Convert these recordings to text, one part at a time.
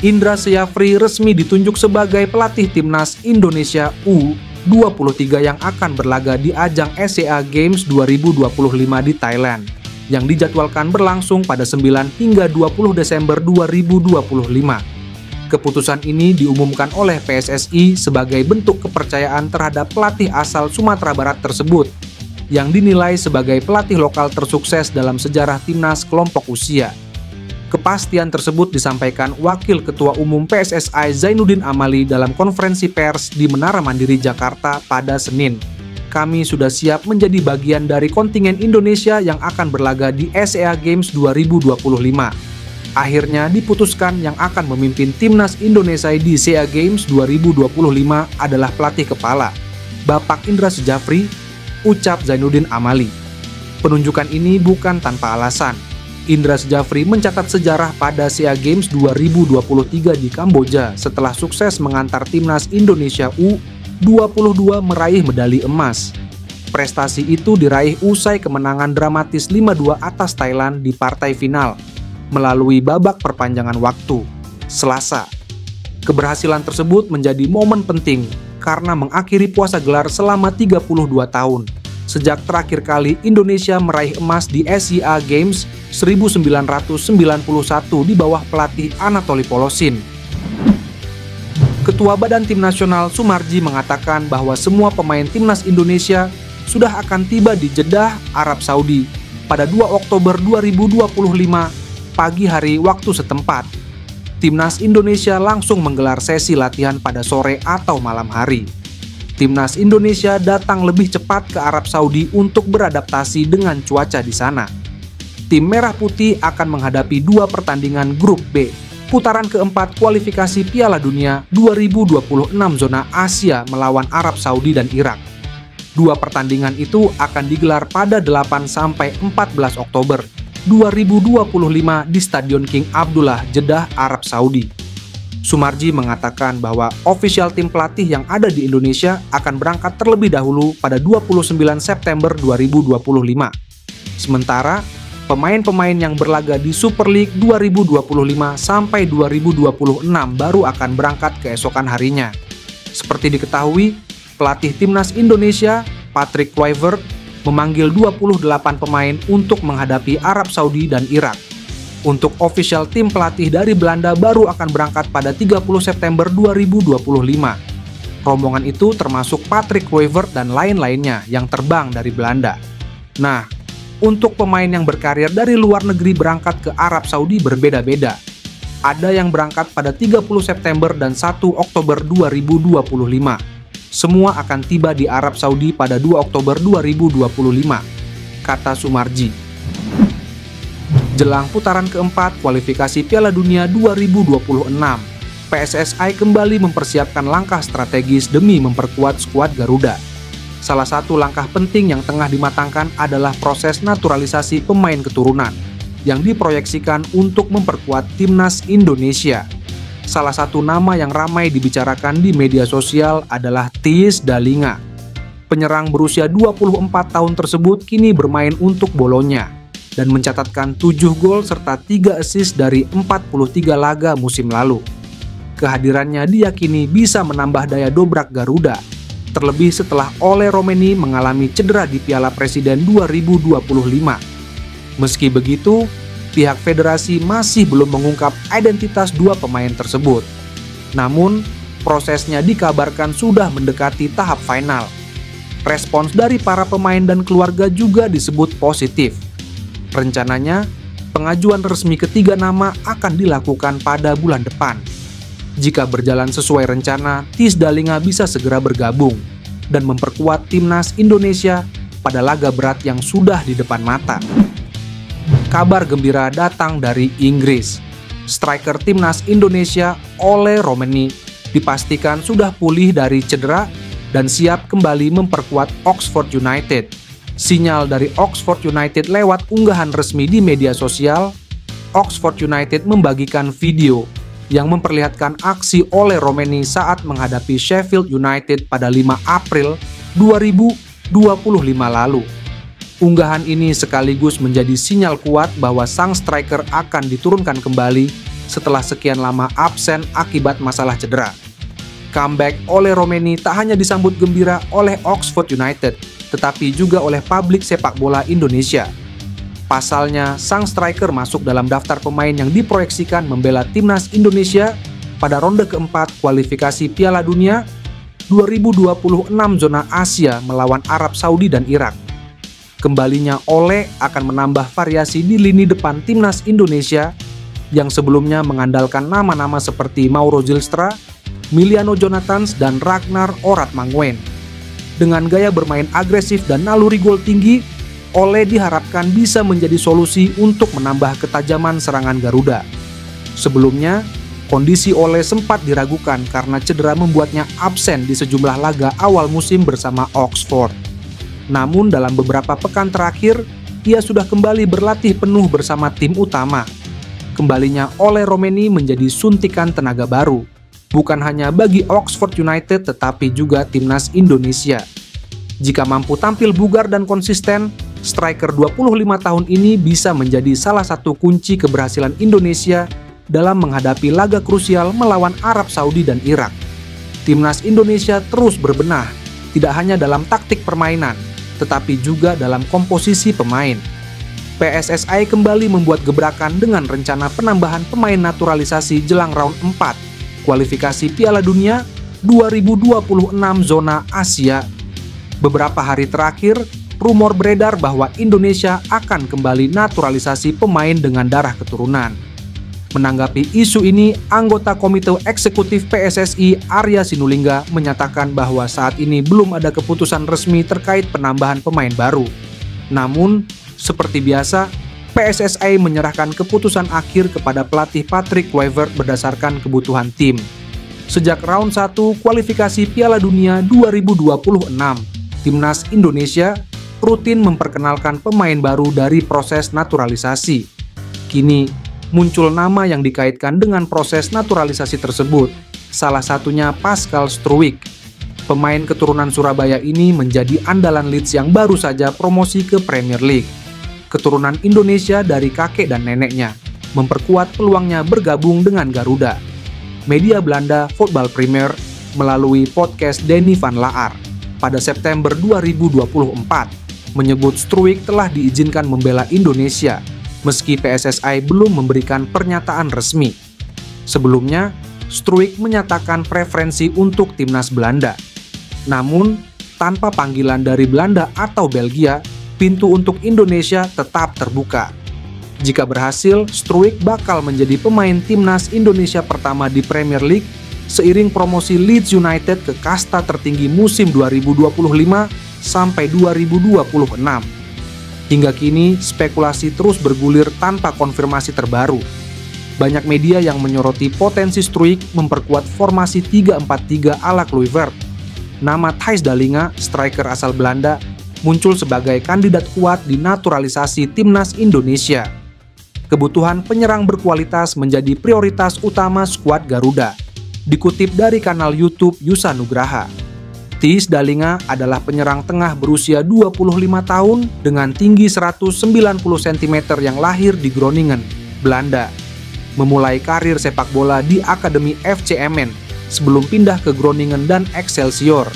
Indra Syafri resmi ditunjuk sebagai pelatih timnas Indonesia U23 yang akan berlaga di ajang SEA Games 2025 di Thailand, yang dijadwalkan berlangsung pada 9 hingga 20 Desember 2025. Keputusan ini diumumkan oleh PSSI sebagai bentuk kepercayaan terhadap pelatih asal Sumatera Barat tersebut, yang dinilai sebagai pelatih lokal tersukses dalam sejarah timnas kelompok usia. Kepastian tersebut disampaikan Wakil Ketua Umum PSSI Zainuddin Amali dalam konferensi pers di Menara Mandiri, Jakarta pada Senin. Kami sudah siap menjadi bagian dari kontingen Indonesia yang akan berlaga di SEA Games 2025. Akhirnya diputuskan yang akan memimpin timnas Indonesia di SEA Games 2025 adalah pelatih kepala, Bapak Indra Syafri, ucap Zainuddin Amali. Penunjukan ini bukan tanpa alasan. Indra Syafri mencatat sejarah pada SEA Games 2023 di Kamboja setelah sukses mengantar timnas Indonesia U22 meraih medali emas. Prestasi itu diraih usai kemenangan dramatis 5-2 atas Thailand di partai final melalui babak perpanjangan waktu, Selasa. Keberhasilan tersebut menjadi momen penting karena mengakhiri puasa gelar selama 32 tahun. Sejak terakhir kali Indonesia meraih emas di SEA Games 1991 di bawah pelatih Anatoly Polosin. Ketua Badan Tim Nasional Sumarji mengatakan bahwa semua pemain timnas Indonesia sudah akan tiba di Jeddah, Arab Saudi pada 2 Oktober 2025 pagi hari waktu setempat. Timnas Indonesia langsung menggelar sesi latihan pada sore atau malam hari. Timnas Indonesia datang lebih cepat ke Arab Saudi untuk beradaptasi dengan cuaca di sana. Tim Merah Putih akan menghadapi 2 pertandingan Grup B, putaran keempat kualifikasi Piala Dunia 2026 zona Asia melawan Arab Saudi dan Irak. 2 pertandingan itu akan digelar pada 8-14 Oktober 2025 di Stadion King Abdullah, Jeddah, Arab Saudi. Sumarji mengatakan bahwa official tim pelatih yang ada di Indonesia akan berangkat terlebih dahulu pada 29 September 2025. Sementara, pemain-pemain yang berlaga di Super League 2025 sampai 2026 baru akan berangkat keesokan harinya. Seperti diketahui, pelatih timnas Indonesia, Patrick Kluivert, memanggil 28 pemain untuk menghadapi Arab Saudi dan Irak. Untuk official tim pelatih dari Belanda baru akan berangkat pada 30 September 2025. Rombongan itu termasuk Patrick Kluivert dan lain-lainnya yang terbang dari Belanda. Nah, untuk pemain yang berkarir dari luar negeri berangkat ke Arab Saudi berbeda-beda. Ada yang berangkat pada 30 September dan 1 Oktober 2025. Semua akan tiba di Arab Saudi pada 2 Oktober 2025, kata Sumarji. Jelang putaran keempat kualifikasi Piala Dunia 2026, PSSI kembali mempersiapkan langkah strategis demi memperkuat skuad Garuda. Salah satu langkah penting yang tengah dimatangkan adalah proses naturalisasi pemain keturunan yang diproyeksikan untuk memperkuat timnas Indonesia. Salah satu nama yang ramai dibicarakan di media sosial adalah Theis Dallinga. Penyerang berusia 24 tahun tersebut kini bermain untuk Bolonya dan mencatatkan 7 gol serta 3 assist dari 43 laga musim lalu. Kehadirannya diyakini bisa menambah daya dobrak Garuda, terlebih setelah Ole Romeni mengalami cedera di Piala Presiden 2025. Meski begitu, pihak federasi masih belum mengungkap identitas 2 pemain tersebut. Namun, prosesnya dikabarkan sudah mendekati tahap final. Respons dari para pemain dan keluarga juga disebut positif. Rencananya, pengajuan resmi ketiga nama akan dilakukan pada bulan depan. Jika berjalan sesuai rencana, Theis Dallinga bisa segera bergabung dan memperkuat timnas Indonesia pada laga berat yang sudah di depan mata. Kabar gembira datang dari Inggris. Striker timnas Indonesia, Ole Romeni, dipastikan sudah pulih dari cedera dan siap kembali memperkuat Oxford United. Sinyal dari Oxford United lewat unggahan resmi di media sosial. Oxford United membagikan video yang memperlihatkan aksi Ole Romeni saat menghadapi Sheffield United pada 5 April 2025 lalu. Unggahan ini sekaligus menjadi sinyal kuat bahwa sang striker akan diturunkan kembali setelah sekian lama absen akibat masalah cedera. Comeback Ole Romeni tak hanya disambut gembira oleh Oxford United, tetapi juga oleh publik sepak bola Indonesia. Pasalnya, sang striker masuk dalam daftar pemain yang diproyeksikan membela timnas Indonesia pada ronde keempat kualifikasi Piala Dunia 2026 zona Asia melawan Arab Saudi dan Irak. Kembalinya Ole akan menambah variasi di lini depan timnas Indonesia yang sebelumnya mengandalkan nama-nama seperti Mauro Zylstra, Miliano Jonathans, dan Ragnar Oratmanguyen. Dengan gaya bermain agresif dan naluri gol tinggi, Ole diharapkan bisa menjadi solusi untuk menambah ketajaman serangan Garuda. Sebelumnya, kondisi Ole sempat diragukan karena cedera membuatnya absen di sejumlah laga awal musim bersama Oxford. Namun dalam beberapa pekan terakhir, ia sudah kembali berlatih penuh bersama tim utama. Kembalinya Ole Romeni menjadi suntikan tenaga baru, bukan hanya bagi Oxford United tetapi juga timnas Indonesia. Jika mampu tampil bugar dan konsisten, striker 25 tahun ini bisa menjadi salah satu kunci keberhasilan Indonesia dalam menghadapi laga krusial melawan Arab Saudi dan Irak. Timnas Indonesia terus berbenah, tidak hanya dalam taktik permainan, tetapi juga dalam komposisi pemain. PSSI kembali membuat gebrakan dengan rencana penambahan pemain naturalisasi jelang round 4, kualifikasi Piala Dunia 2026 zona Asia. Beberapa hari terakhir, rumor beredar bahwa Indonesia akan kembali naturalisasi pemain dengan darah keturunan. Menanggapi isu ini, anggota Komite Eksekutif PSSI Arya Sinulinga menyatakan bahwa saat ini belum ada keputusan resmi terkait penambahan pemain baru. Namun, seperti biasa, PSSI menyerahkan keputusan akhir kepada pelatih Patrick Kluivert berdasarkan kebutuhan tim. Sejak round 1 kualifikasi Piala Dunia 2026, timnas Indonesia rutin memperkenalkan pemain baru dari proses naturalisasi. Kini, muncul nama yang dikaitkan dengan proses naturalisasi tersebut, salah satunya Pascal Struijk. Pemain keturunan Surabaya ini menjadi andalan Leeds yang baru saja promosi ke Premier League. Keturunan Indonesia dari kakek dan neneknya, memperkuat peluangnya bergabung dengan Garuda. Media Belanda Voetbal Premier melalui podcast Denny van Laar pada September 2024 menyebut Struijk telah diizinkan membela Indonesia, meski PSSI belum memberikan pernyataan resmi. Sebelumnya, Struijk menyatakan preferensi untuk timnas Belanda. Namun, tanpa panggilan dari Belanda atau Belgia, pintu untuk Indonesia tetap terbuka. Jika berhasil, Struijk bakal menjadi pemain timnas Indonesia pertama di Premier League seiring promosi Leeds United ke kasta tertinggi musim 2025 sampai 2026. Hingga kini, spekulasi terus bergulir tanpa konfirmasi terbaru. Banyak media yang menyoroti potensi Struijk memperkuat formasi 3-4-3 ala Kluivert. Nama Thijs Dallinga, striker asal Belanda, muncul sebagai kandidat kuat di naturalisasi timnas Indonesia. Kebutuhan penyerang berkualitas menjadi prioritas utama skuad Garuda, dikutip dari kanal YouTube Yusa Nugraha. Thijs Dallinga adalah penyerang tengah berusia 25 tahun dengan tinggi 190 cm yang lahir di Groningen, Belanda. Memulai karir sepak bola di Akademi FC Emmen sebelum pindah ke Groningen dan Excelsior.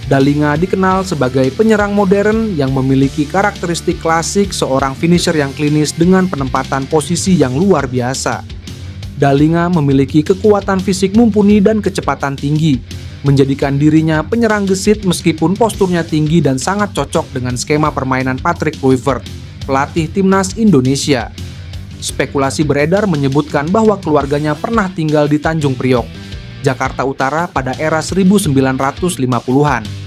Dallinga dikenal sebagai penyerang modern yang memiliki karakteristik klasik seorang finisher yang klinis dengan penempatan posisi yang luar biasa. Dallinga memiliki kekuatan fisik mumpuni dan kecepatan tinggi, menjadikan dirinya penyerang gesit meskipun posturnya tinggi dan sangat cocok dengan skema permainan Patrick Kluivert, pelatih timnas Indonesia. Spekulasi beredar menyebutkan bahwa keluarganya pernah tinggal di Tanjung Priok, Jakarta Utara pada era 1950-an.